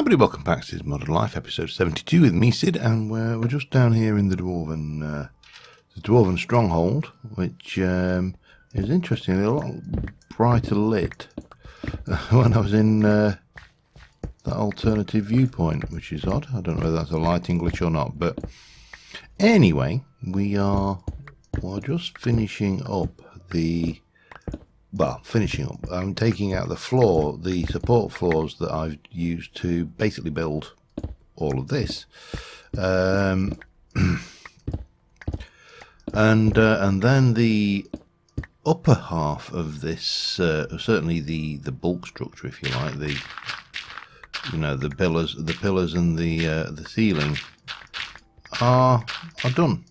everybody, welcome back to Cids Modern Life, episode 72 with me, Cid, and we're just down here in the Dwarven Stronghold, which is interestingly a lot brighter lit when I was in that alternative viewpoint, which is odd. I don't know whether that's a lighting glitch or not, but anyway, we're just finishing up I'm taking out the support floors that I've used to basically build all of this. And then the upper half of this, certainly the bulk structure, if you like, the pillars and the ceiling are done.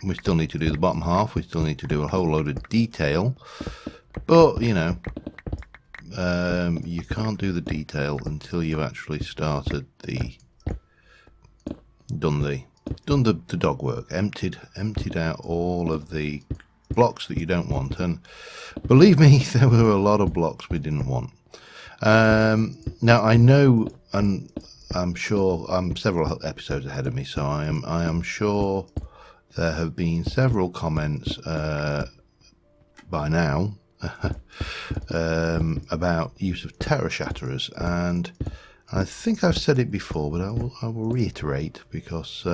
We still need to do the bottom half. We still need to do a whole load of detail, but you can't do the detail until you've actually started done the dog work, emptied out all of the blocks that you don't want. And believe me, there were a lot of blocks we didn't want. Now I know, and I'm sure I'm several episodes ahead of me, so I am sure there have been several comments by now about use of terror shatterers, and I think I've said it before, but I will reiterate because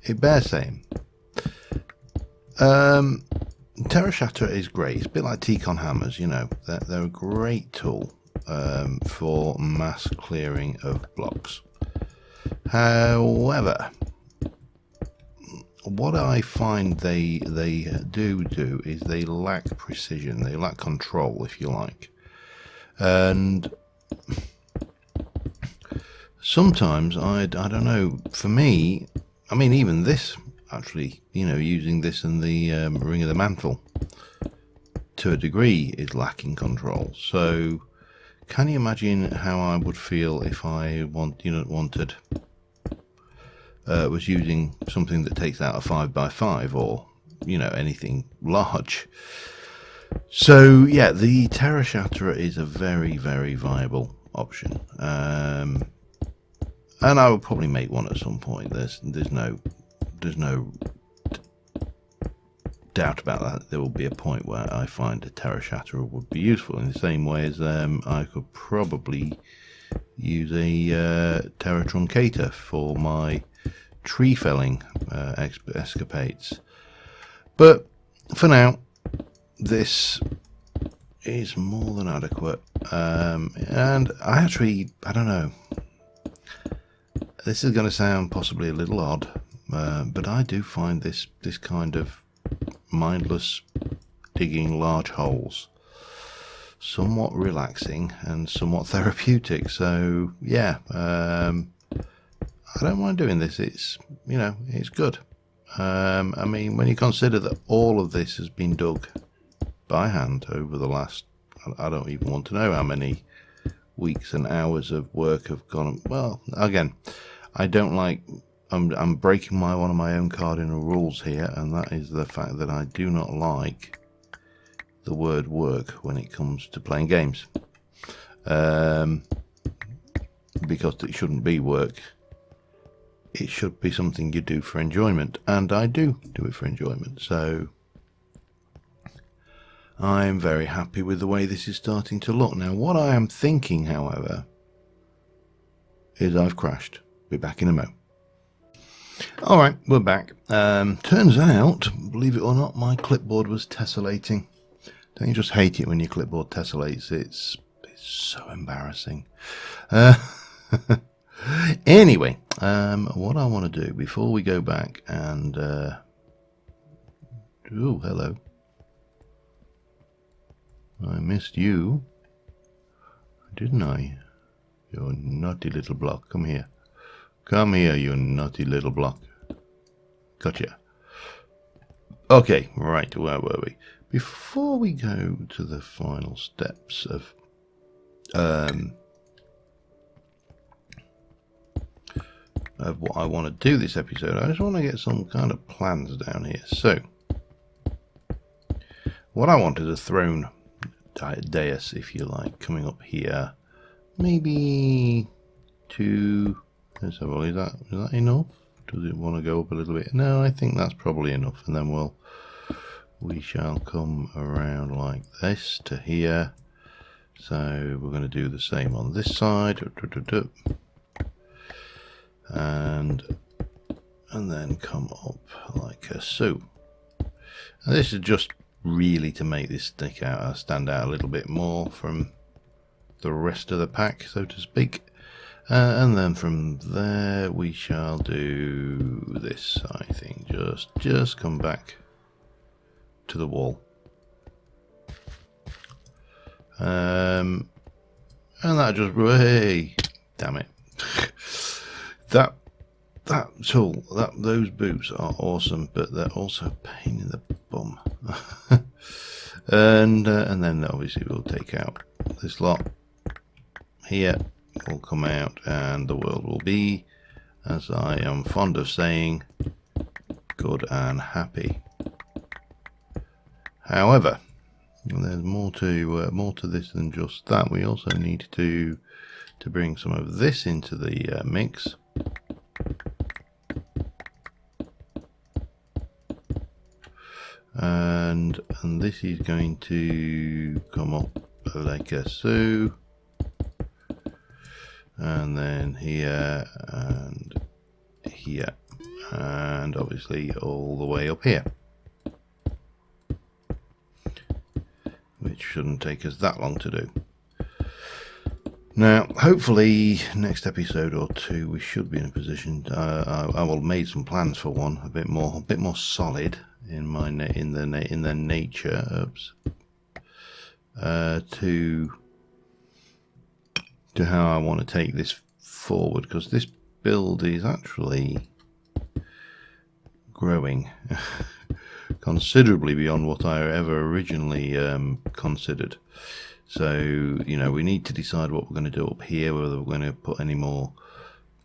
it bears saying. Terror shatterer is great. It's a bit like T-con hammers, they're a great tool for mass clearing of blocks. However, what I find they do is they lack precision, they lack control, if you like. And sometimes, I don't know, for me, I mean, even this, actually, using this in the Ring of the Mantle, to a degree, is lacking control. So, can you imagine how I would feel if I was using something that takes out a 5x5 or anything large? So yeah, the terror shatterer is a very, very viable option, and I will probably make one at some point. There's no doubt about that. There will be a point where I find a terror shatterer would be useful, in the same way as I could probably use a terror truncator for my tree felling escapades. But for now, this is more than adequate, and I don't know, this is going to sound possibly a little odd, but I do find this kind of mindless digging large holes somewhat relaxing and somewhat therapeutic. So yeah, I don't mind doing this. It's good. I mean, when you consider that all of this has been dug by hand over the last, I don't even want to know how many weeks and hours of work have gone. Well, again, I don't like, I'm breaking one of my own cardinal rules here, and that is the fact that I do not like the word work when it comes to playing games, because it shouldn't be work. It should be something you do for enjoyment, and I do it for enjoyment. So I'm very happy with the way this is starting to look. Now, what I am thinking, however, is I've crashed. Be back in a mo. Alright, we're back. Turns out, believe it or not, my clipboard was tessellating. Don't you just hate it when your clipboard tessellates? It's so embarrassing. Anyway, what I want to do before we go back and oh, hello, I missed you, didn't I? You naughty little block. Come here, you naughty little block. Gotcha. Okay, right, where were we? Before we go to the final steps of what I want to do this episode, I just want to get some kind of plans down here. So what I want is a throne dais, if you like, coming up here maybe 2. Let's have a look. Is that enough? Does it want to go up a little bit? No, I think that's probably enough. And then we shall come around like this to here. So we're going to do the same on this side. And then come up like so. And this is just really to make this stand out a little bit more from the rest of the pack, so to speak. And then from there we shall do this. I think just come back to the wall. And that just, hey, damn it. Those boots are awesome, but they're also a pain in the bum. and then obviously we'll take out this lot here. Will come out, and the world will be, as I am fond of saying, good and happy. However, there's more to this than just that. We also need to bring some of this into the mix. And this is going to come up like so, and then here and here, and obviously all the way up here, which shouldn't take us that long to do. Now, hopefully, next episode or two, we should be in a position. I will made some plans for one a bit more solid in the nature. To how I want to take this forward, because this build is actually growing considerably beyond what I ever originally considered. So, you know, we need to decide what we're going to do up here, whether we're going to put any more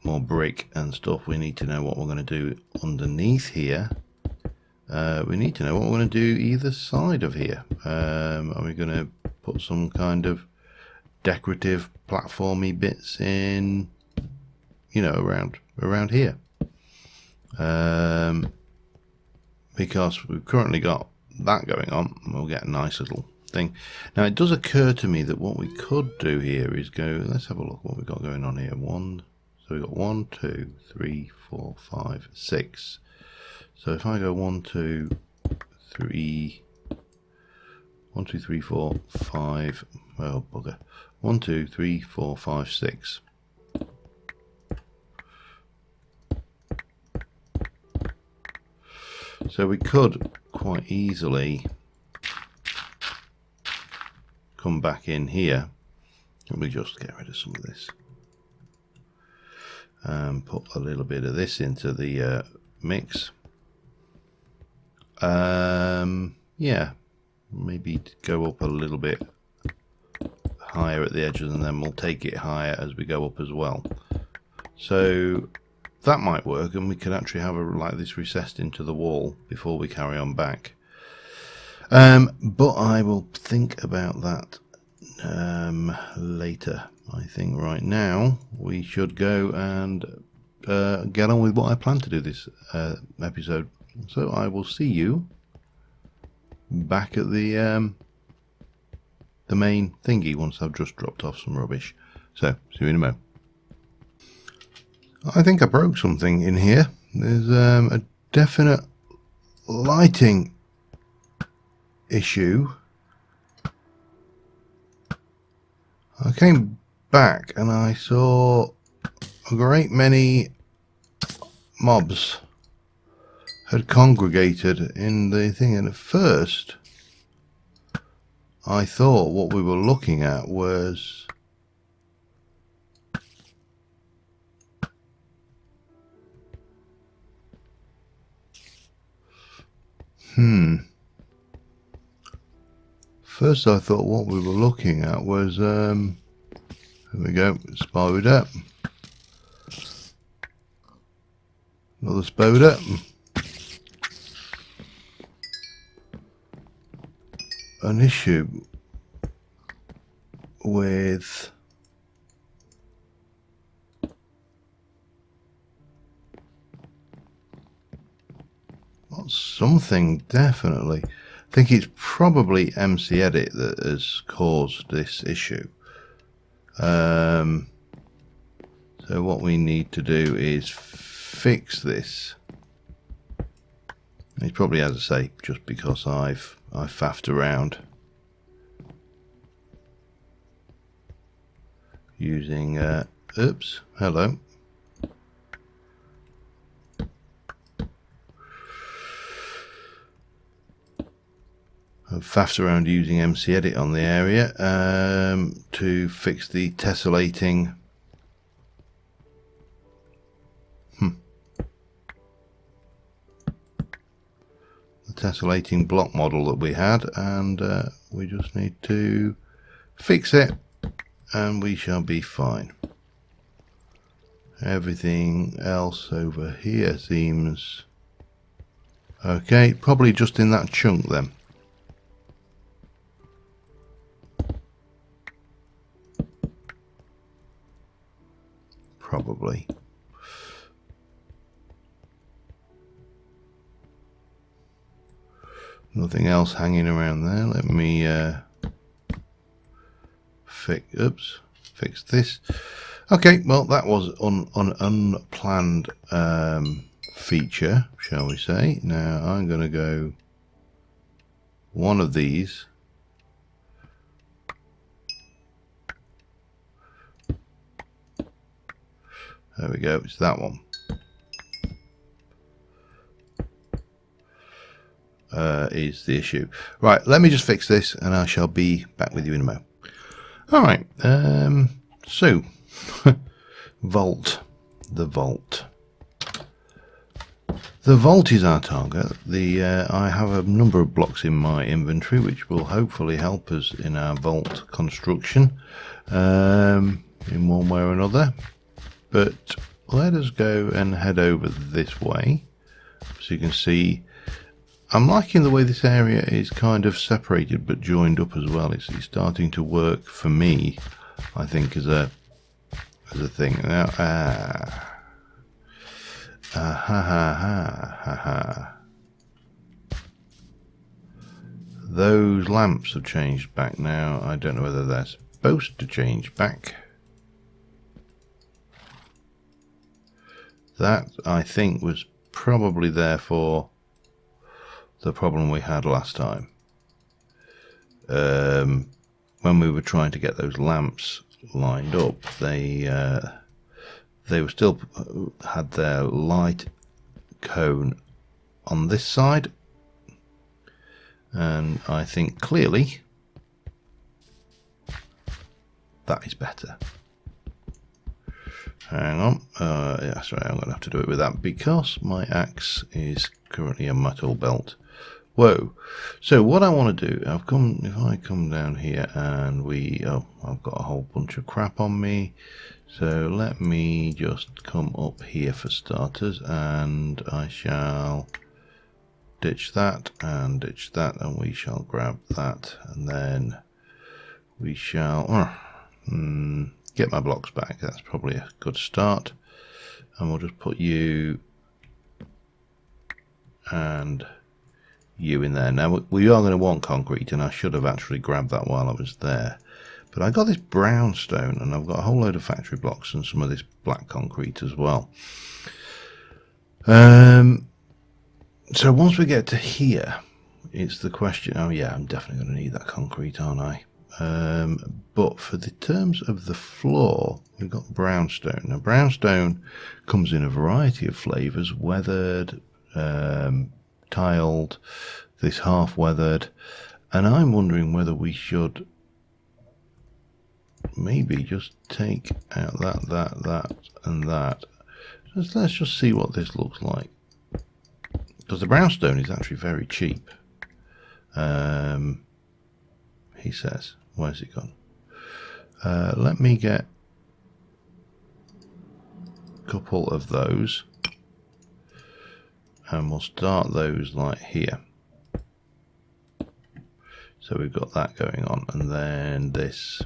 brick and stuff. We need to know what we're going to do underneath here. We need to know what we're going to do either side of here. Are we going to put some kind of decorative platformy bits in, you know, around here? Because we've currently got that going on. We'll get a nice little thing. Now, it does occur to me that what we could do here is go, let's have a look what we've got going on here. So we've got 1, 2, 3, 4, 5, 6. So if I go 1, 2, 3, 1, 2, 3, 4, 5, well, bugger. 1, 2, 3, 4, 5, 6. So we could quite easily come back in here. Let me just get rid of some of this and put a little bit of this into the mix. Yeah, maybe go up a little bit higher at the edges, and then we'll take it higher as we go up as well. So that might work, and we could actually have like this recessed into the wall before we carry on back. But I will think about that later. I think right now we should go and get on with what I plan to do this episode. So I will see you back at the main thingy once I've just dropped off some rubbish. So see you in a moment. I think I broke something in here. There's a definite lighting issue. I came back and I saw a great many mobs had congregated in the thing, and at first I thought what we were looking at was first I thought what we were looking at was here we go, spider, another spider. An issue with something definitely. I think it's probably MC Edit that has caused this issue. So what we need to do is fix this. It's probably, as I say, just because I've faffed around using oops, hello. I've faffed around using MC Edit on the area to fix the tessellating. The tessellating block model that we had, and we just need to fix it, and we shall be fine. Everything else over here seems okay. Probably just in that chunk then. Probably. Nothing else hanging around there. Let me fix this. Okay, well, that was an unplanned feature, shall we say. Now I'm going to go one of these. There we go, it's that one. Is the issue. Right, let me just fix this and I shall be back with you in a moment. Alright, so vault. The vault. The vault is our target. I have a number of blocks in my inventory which will hopefully help us in our vault construction in one way or another. But let us go and head over this way. So you can see I'm liking the way this area is kind of separated but joined up as well. It's starting to work for me, I think, as a thing. Now, those lamps have changed back now. I don't know whether they're supposed to change back. That, I think, was probably there for the problem we had last time. When we were trying to get those lamps lined up, they were still had their light cone on this side, and I think clearly that is better. Hang on, yeah, sorry, I'm going to have to do it with that because my axe is currently a metal belt. Whoa! So what I want to do, if I come down here and I've got a whole bunch of crap on me. So let me just come up here for starters, and I shall ditch that, and we shall grab that, and then we shall get my blocks back. That's probably a good start, and we'll just put you and you in there. Now we are going to want concrete, and I should have actually grabbed that while I was there, but I got this brown stone and I've got a whole load of factory blocks and some of this black concrete as well. So once we get to here, it's the question, oh yeah, I'm definitely going to need that concrete, aren't I? But for the terms of the floor, we've got brownstone. Now brownstone comes in a variety of flavors: weathered, tiled, this half weathered, and I'm wondering whether we should maybe just take out that and that. Let's just see what this looks like, because the brownstone is actually very cheap. He says, where's it gone? Let me get a couple of those, and we'll start those like here. So we've got that going on, and then this.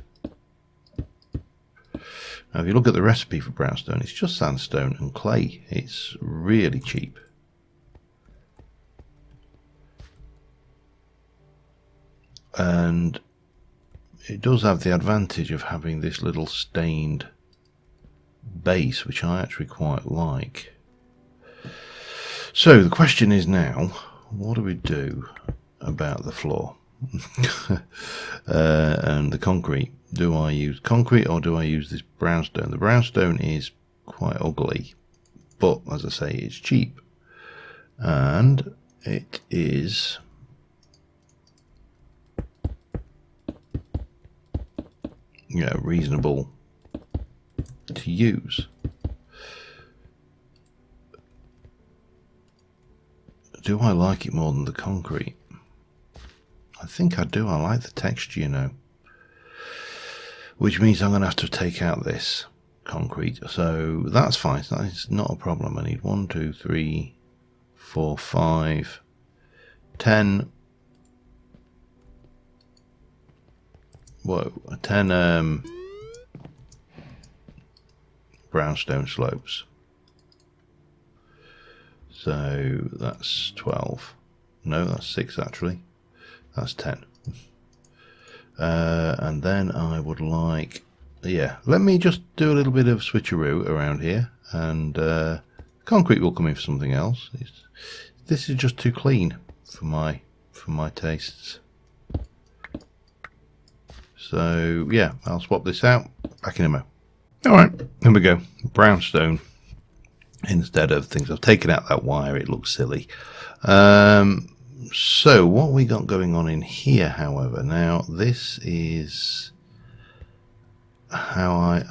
Now if you look at the recipe for brownstone, it's just sandstone and clay. It's really cheap. and it does have the advantage of having this little stained base, which I actually quite like. So the question is now, what do we do about the floor and the concrete? Do I use concrete or do I use this brownstone? The brownstone is quite ugly, but as I say, it's cheap and it is reasonable to use. Do I like it more than the concrete? I think I do. I like the texture, you know. Which means I'm going to have to take out this concrete. So that's fine. That's not a problem. I need 1, 2, 3, 4, 5, 10. Whoa, 10 brownstone slopes. So that's 12. No, that's 6 actually. That's 10. And then I would like, let me just do a little bit of switcheroo around here, and concrete will come in for something else. This is just too clean for my tastes. So yeah, I'll swap this out. Back in a mo. Alright, here we go. Brownstone instead of things. I've taken out that wire, it looks silly. So what we got going on in here, however, now this is how I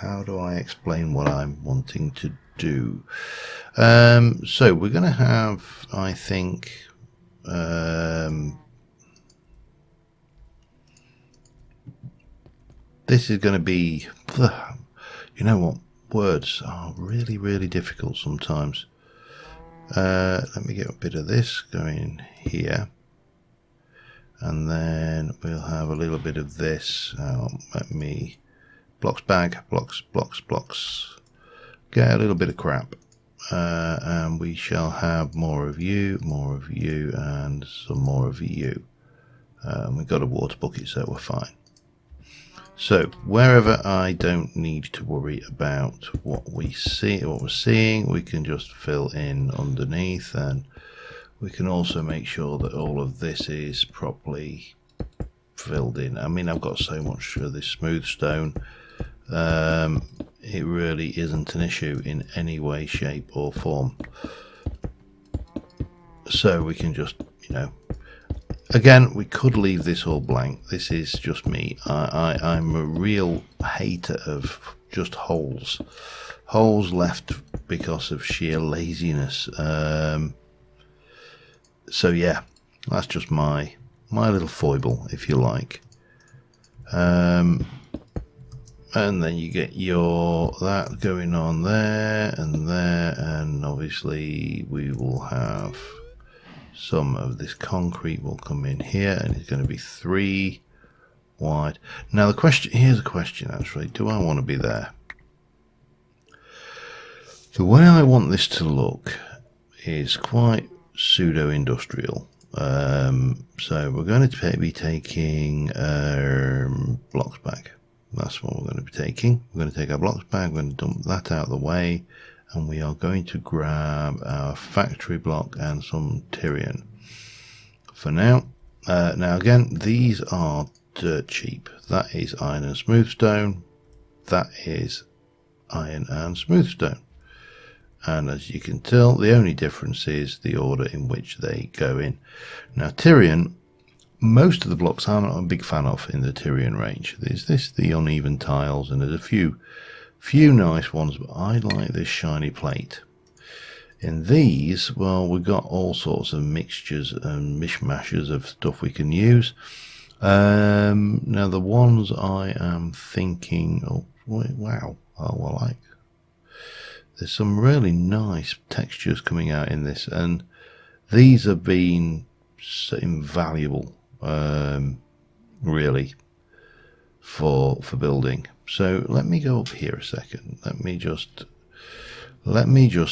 how do I explain what I'm wanting to do? So we're going to have, I think, this is going to be, you know what, words are really, really difficult sometimes. Let me get a bit of this going here, and then we'll have a little bit of this. Let me blocks bag, blocks, get a little bit of crap, and we shall have more of you, and some more of you. We've got a water bucket, so we're fine. So wherever I don't need to worry about what we're seeing, we can just fill in underneath, and we can also make sure that all of this is properly filled in. I mean, I've got so much of this smooth stone, it really isn't an issue in any way, shape or form. So we can just, again, we could leave this all blank. This is just me. I'm a real hater of just holes. Holes left because of sheer laziness. So yeah, that's just my little foible, if you like. And then you get that going on there, and obviously we will have some of this concrete will come in here, and it's going to be 3 wide. Now here's a question actually, do I want to be there? The way I want this to look is quite pseudo-industrial. So we're going to be taking blocks bag. That's what we're going to be taking. We're going to take our blocks bag, we're going to dump that out of the way, and we are going to grab our factory block and some Tyrian for now. Now again, these are dirt cheap. That is iron and smooth stone. That is iron and smooth stone. And as you can tell, the only difference is the order in which they go in. Now Tyrian, most of the blocks I'm not a big fan of in the Tyrian range. There's the uneven tiles, and there's a few nice ones, but I like this shiny plate. In these, well, we've got all sorts of mixtures and mishmashes of stuff we can use. Now the ones I am thinking, oh wow, I like. There's some really nice textures coming out in this, and these have been so invaluable, really, for building. So let me go up here a second. Let me just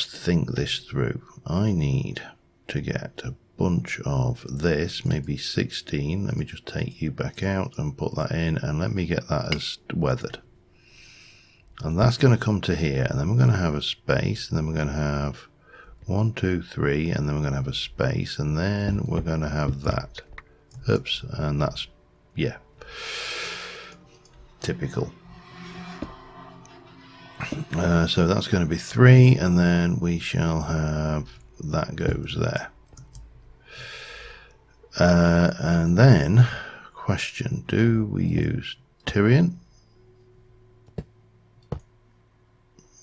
think this through. I need to get a bunch of this, maybe 16. Let me just take you back out and put that in, and let me get that as weathered. And that's going to come to here, and then we're going to have a space, and then we're going to have 1, 2, 3, and then we're going to have a space, and then we're going to have that. Oops, and that's, yeah, typical. So that's going to be 3, and then we shall have that goes there. And then, question, do we use Tyrian?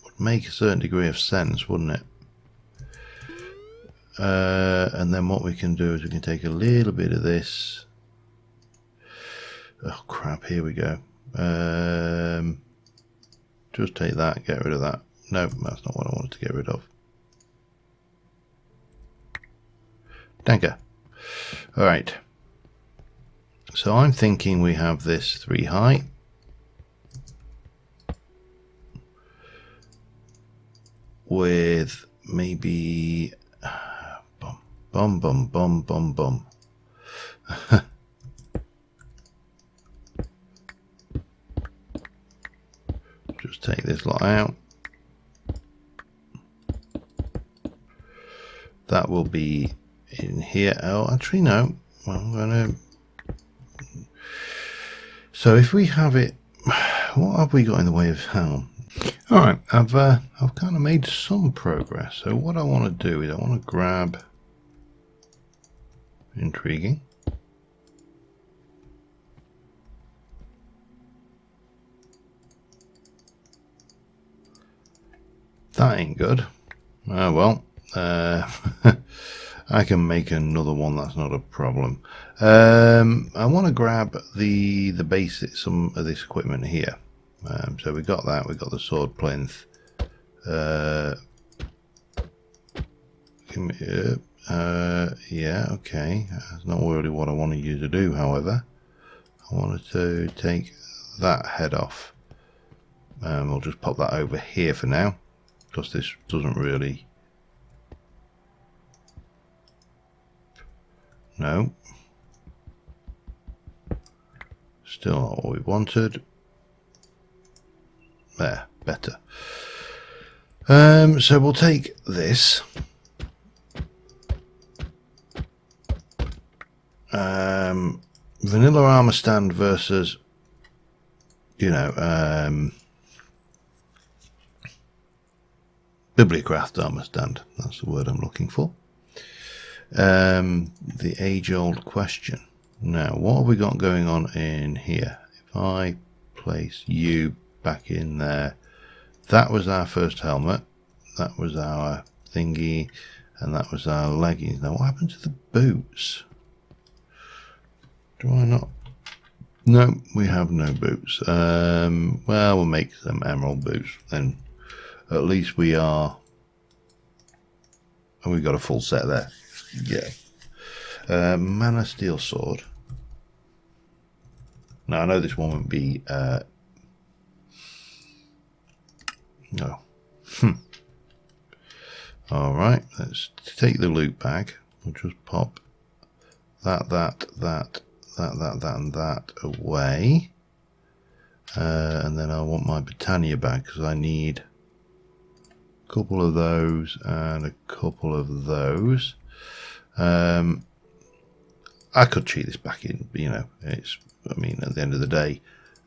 Would make a certain degree of sense, wouldn't it? And then what we can do is we can take a little bit of this. Oh crap, here we go. Just take that, get rid of that. No, that's not what I wanted to get rid of. Danker. Alright. So I'm thinking we have this 3 high. With maybe bum bum bum bum bum. Just take this lot out. That will be in here. Oh, actually no. Well, I'm gonna. So if we have it, what have we got in the way of helm? All right, I've kind of made some progress. So what I want to do is I want to grab intriguing. That ain't good. Oh well. I can make another one, that's not a problem. I want to grab the basic, some of this equipment here. So we got that, we got the sword plinth. Yeah, okay. That's not really what I wanted you to do, however. I wanted to take that head off. We'll just pop that over here for now, because this doesn't really... No. Still not what we wanted. There, better. So we'll take this. Vanilla armor stand versus, you know, Bibliocraft armor stand. That's the word I'm looking for. The age-old question. Now, what have we got going on in here? If I place you back in there, that was our first helmet, that was our thingy, and that was our leggings. Now, what happened to the boots? Do I not? No, we have no boots. Well, we'll make some emerald boots, then at least we are... And we've got a full set there. Yeah. Mana steel sword. Now I know this one won't be no. Alright, let's take the loot bag. We'll just pop that and that away. And then I want my Britannia bag because I need a couple of those and a couple of those. I could cheat this back in, you know, I mean, at the end of the day,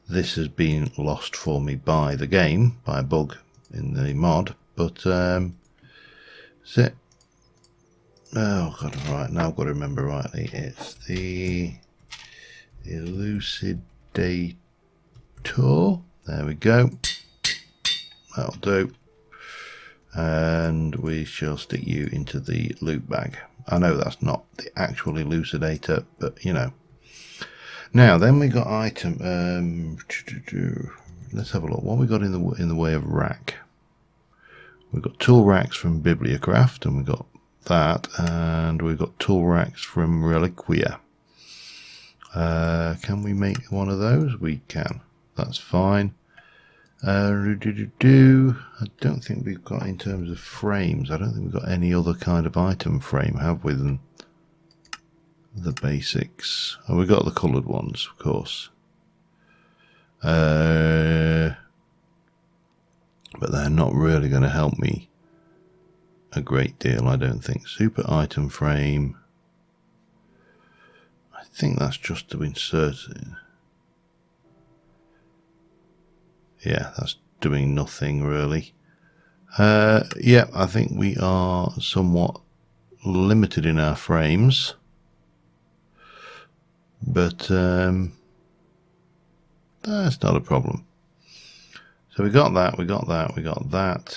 this has been lost for me by the game, by a bug in the mod, but, is it? Oh, God, right, now I've got to remember rightly, it's the Elucidator, there we go, that'll do, and we shall stick you into the loot bag. I know that's not the actual elucidator, but you know. Now then, we got item. Let's have a look. What we got in the way of rack? We've got tool racks from Bibliocraft, and we got that, and we've got tool racks from Reliquia. Can we make one of those? We can. That's fine. I don't think we've got, in terms of frames, I don't think we've got any other kind of item frame, have we? Then the basics. Oh, we got the coloured ones, of course. But they're not really going to help me a great deal, I don't think. Super item frame. I think that's just to insert it. Yeah, that's doing nothing really. Yeah, I think we are somewhat limited in our frames. But that's not a problem. So we got that, we got that, we got that.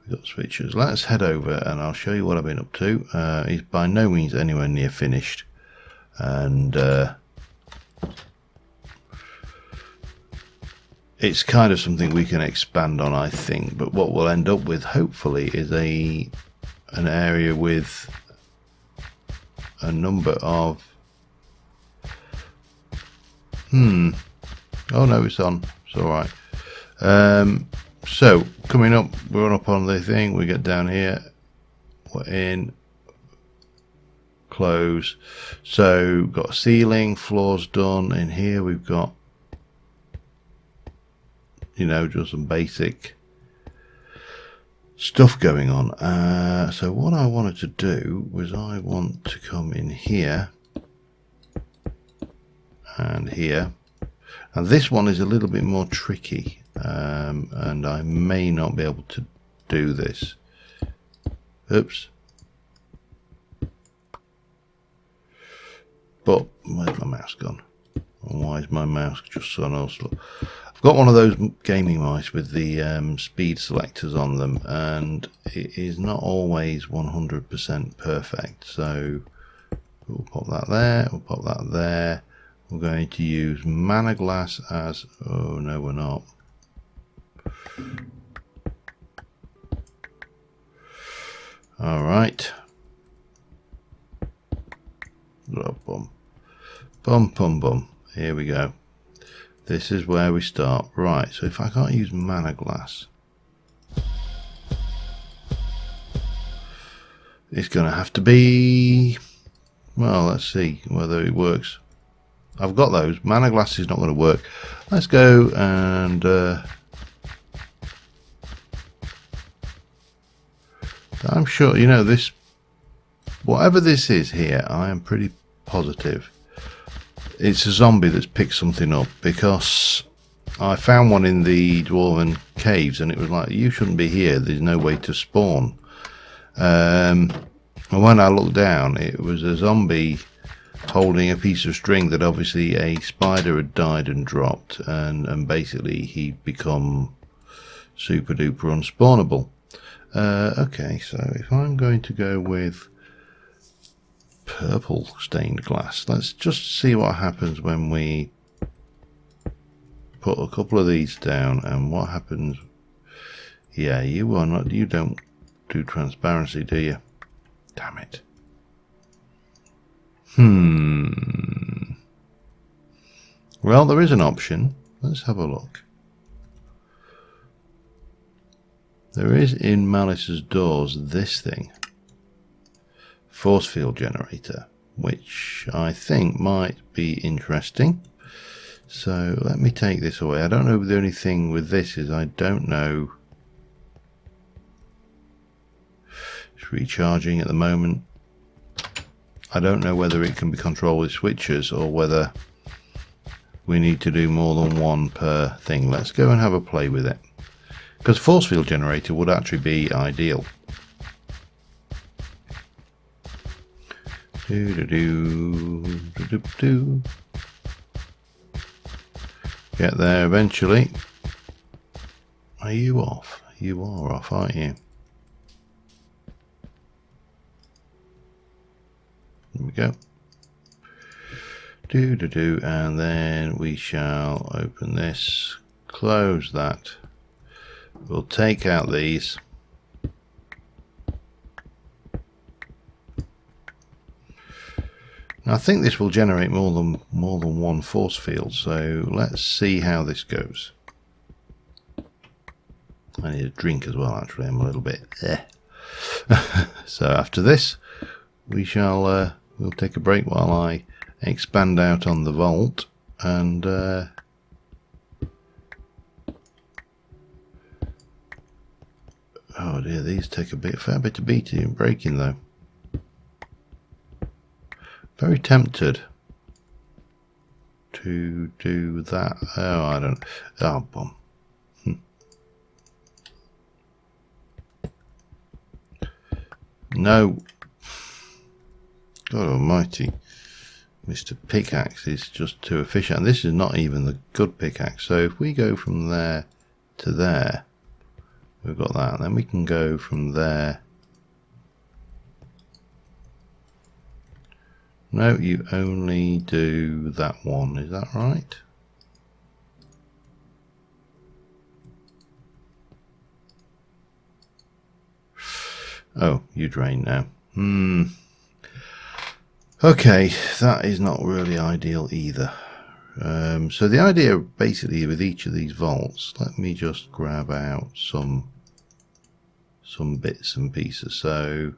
We got switches. Let's head over and I'll show you what I've been up to. It's by no means anywhere near finished. And it's kind of something we can expand on, I think. But what we'll end up with, hopefully, is an area with a number of... Oh no, it's on. It's alright. So, coming up, we're up on the thing. We get down here. We're in. Close. So, got a ceiling, floors done. In here we've got, you know, just some basic stuff going on. So what I wanted to do was I want to come in here and here. And this one is a little bit more tricky, and I may not be able to do this. Oops. But where's my mouse gone? Why is my mouse just so noticeable? I've got one of those gaming mice with the speed selectors on them, and it is not always 100% perfect. So we'll pop that there, we'll pop that there. We're going to use mana glass as... oh no, we're not. Alright. Bum, bum, bum, bum. Here we go. This is where we start. Right, so if I can't use mana glass, it's going to have to be... well, let's see whether it works. I've got those. Mana glass is not going to work. Let's go and... I'm sure, you know, this... whatever this is here, I am pretty positive it's a zombie that's picked something up, because I found one in the Dwarven caves and it was like, you shouldn't be here, there's no way to spawn. And when I looked down, it was a zombie holding a piece of string that obviously a spider had died and dropped, and basically he'd become super duper unspawnable. Okay, so if I'm going to go with purple stained glass, let's just see what happens when we put a couple of these down and what happens. Yeah, you are not, you don't do transparency, do you? Damn it. Well, there is an option. Let's have a look. There is in Malice's doors this thing, force field generator, which I think might be interesting. So let me take this away. I don't know, the only thing with this is I don't know. It's recharging at the moment. I don't know whether it can be controlled with switches or whether we need to do more than one per thing. Let's go and have a play with it, because force field generator would actually be ideal. Get there eventually. Are you off? You are off, aren't you? There we go. And then we shall open this, close that. We'll take out these. Now, I think this will generate more than one force field, so let's see how this goes. I need a drink as well, actually. I'm a little bit So after this, we shall we'll take a break while I expand out on the vault and oh dear, these take a fair bit of beating and breaking though. Very tempted to do that. Oh, I don't. Oh, bomb. No. God almighty. Mr. Pickaxe is just too efficient. And this is not even the good pickaxe. So if we go from there to there, we've got that. And then we can go from there. No, you only do that one. Is that right? Oh, you drain now. Okay, that is not really ideal either. So the idea basically with each of these vaults, let me just grab out some bits and pieces. So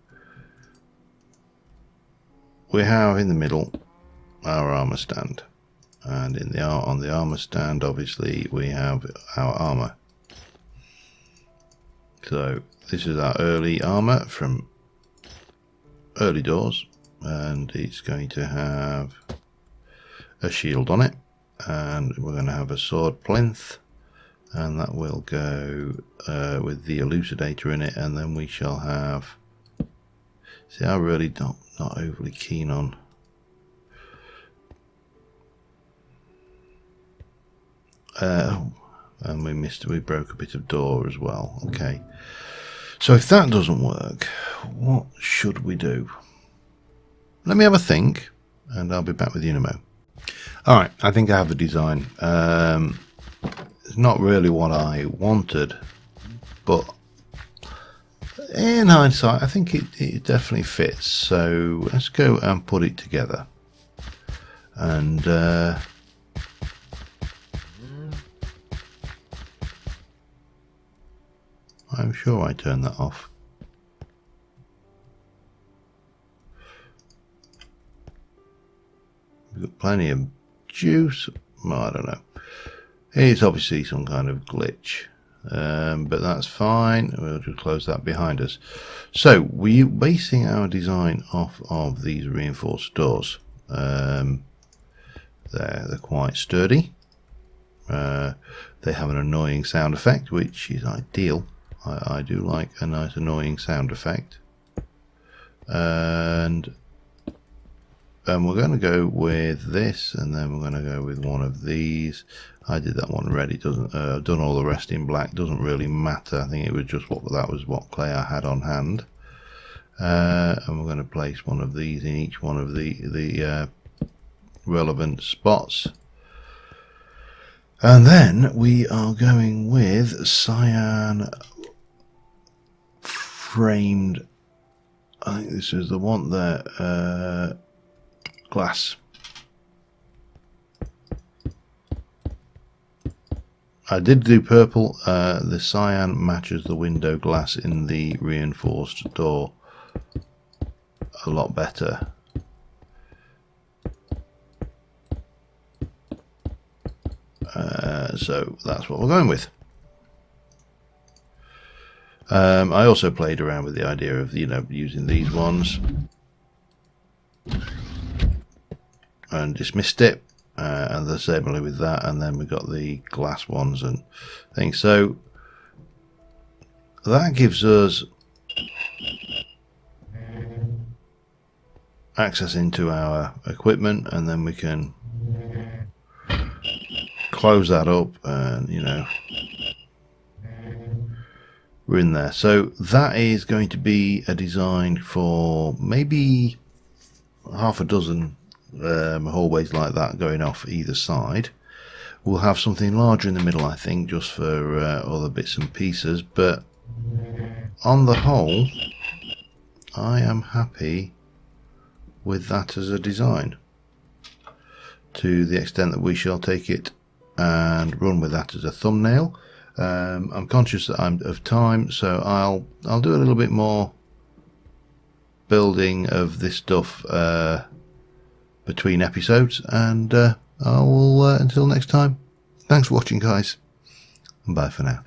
we have in the middle our armor stand, and on the armor stand obviously we have our armor. So this is our early armor from early doors, and it's going to have a shield on it, and we're going to have a sword plinth, and that will go with the elucidator in it, and then we shall have, see, I'm really not overly keen on and we broke a bit of door as well. Okay, so if that doesn't work, what should we do? Let me have a think, and I'll be back with you in a moment. Alright, I think I have a design. It's not really what I wanted, but in hindsight, I think it definitely fits. So let's go and put it together. And I'm sure I turned that off. We've got plenty of juice. Well, I don't know. It's obviously some kind of glitch, but that's fine. We'll just close that behind us. So we're basing our design off of these reinforced doors. They're quite sturdy. They have an annoying sound effect, which is ideal. I do like a nice annoying sound effect. And we're going to go with this, and then we're going to go with one of these. I did that one already. I've done all the rest in black. Doesn't really matter. I think it was just what clay I had on hand. And we're going to place one of these in each one of the relevant spots. And then we are going with cyan framed. I think this is the one there. Glass. I did do purple. The cyan matches the window glass in the reinforced door a lot better. So that's what we're going with. I also played around with the idea of, using these ones and dismissed it, and the similarly with that, and then we got the glass ones and things. So that gives us access into our equipment, and then we can close that up, and we're in there. So that is going to be a design for maybe half a dozen hallways like that going off either side. We'll have something larger in the middle, I think, just for other bits and pieces, but on the whole I am happy with that as a design, to the extent that we shall take it and run with that as a thumbnail. I'm conscious that I'm of time, so I'll do a little bit more building of this stuff between episodes, and I will until next time. Thanks for watching, guys, and bye for now.